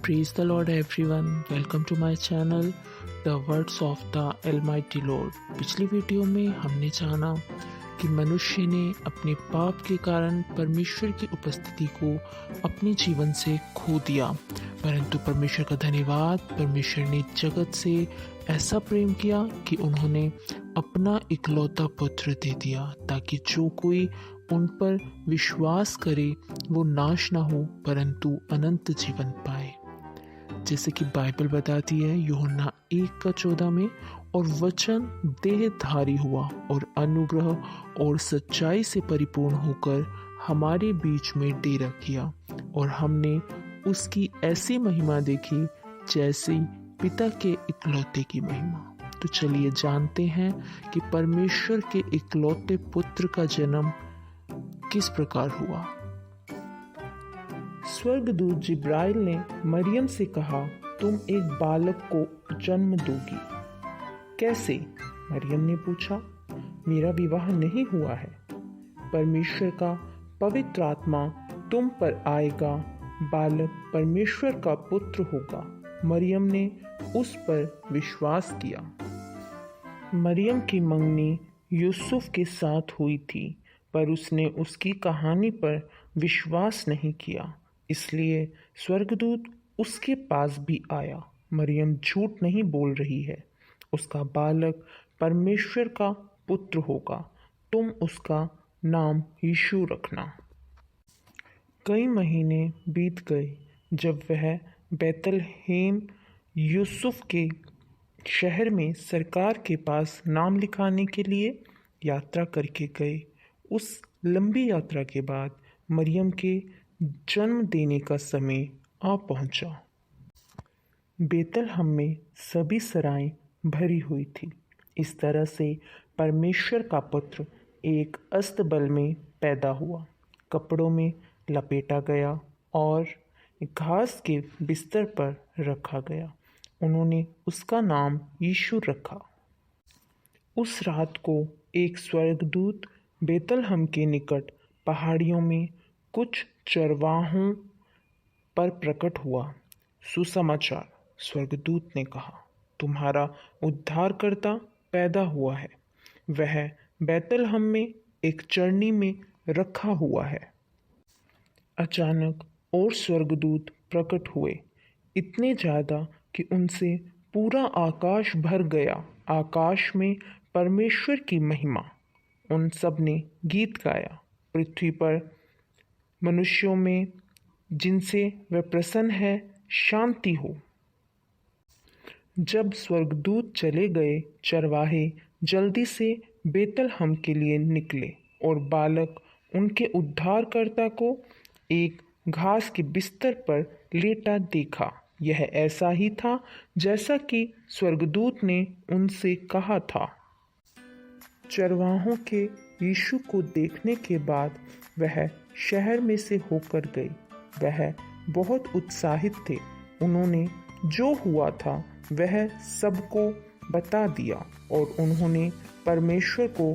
Praise the Lord everyone. Welcome to my channel The Words of the Almighty Lord. पिछली video में हमने जाना कि मनुष्य ने अपने पाप के कारण परमेश्वर की उपस्थिति को अपने जीवन से खो दिया, परंतु परमेश्वर का धन्यवाद, परमेश्वर ने जगत से ऐसा प्रेम किया कि उन्होंने अपना इकलौता पुत्र दे दिया ताकि जो कोई उन पर विश्वास करे वो नाश ना हो परंतु अनंत जीवन पाए। जैसे कि बाइबल बताती है यूहन्ना 1:14 में, और वचन देहधारी हुआ और अनुग्रह और सच्चाई से परिपूर्ण होकर हमारे बीच में डेरा किया, और हमने उसकी ऐसी महिमा देखी जैसी पिता के इकलौते की महिमा। तो चलिए जानते हैं कि परमेश्वर के इकलौते पुत्र का जन्म किस प्रकार हुआ। स्वर्गदूत जिब्राइल ने मरियम से कहा, तुम एक बालक को जन्म दोगी। कैसे? मरियम ने पूछा। मेरा विवाह नहीं हुआ है। परमेश्वर का पवित्र आत्मा तुम पर आएगा, बालक परमेश्वर का पुत्र होगा। मरियम ने उस पर विश्वास किया। मरियम की मंगनी यूसुफ के साथ हुई थी, पर उसने उसकी कहानी पर विश्वास नहीं किया, इसलिए स्वर्गदूत उसके पास भी आया। मरियम झूठ नहीं बोल रही है, उसका बालक परमेश्वर का पुत्र होगा, तुम उसका नाम यीशु रखना। कई महीने बीत गए जब वह बैतलहम यूसुफ के शहर में सरकार के पास नाम लिखाने के लिए यात्रा करके गए। उस लंबी यात्रा के बाद मरियम के जन्म देने का समय आ पहुंचा। बैतलहम में सभी सराएं भरी हुई थी। इस तरह से परमेश्वर का पुत्र एक अस्तबल में पैदा हुआ, कपड़ों में लपेटा गया और घास के बिस्तर पर रखा गया। उन्होंने उसका नाम यीशु रखा। उस रात को एक स्वर्गदूत बैतलहम के निकट पहाड़ियों में कुछ चरवाहों पर प्रकट हुआ। सुसमाचार, स्वर्गदूत ने कहा, तुम्हारा उद्धारकर्ता पैदा हुआ है। वह बैतलहम में एक चरनी में रखा हुआ है। अचानक और स्वर्गदूत प्रकट हुए, इतने ज़्यादा कि उनसे पूरा आकाश भर गया। आकाश में परमेश्वर की महिमा। उन सब ने गीत गाया, पृथ्वी पर मनुष्यों में जिनसे वह प्रसन्न है शांति हो। जब स्वर्गदूत चले गए, चरवाहे जल्दी से बैतलहम के लिए निकले और बालक उनके उद्धारकर्ता को एक घास के बिस्तर पर लेटा देखा। यह ऐसा ही था जैसा कि स्वर्गदूत ने उनसे कहा था। चरवाहों के यीशु को देखने के बाद वह शहर में से होकर गए। वह बहुत उत्साहित थे। उन्होंने जो हुआ था वह सबको बता दिया और उन्होंने परमेश्वर को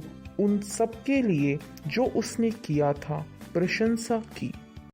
उन सबके लिए जो उसने किया था प्रशंसा की।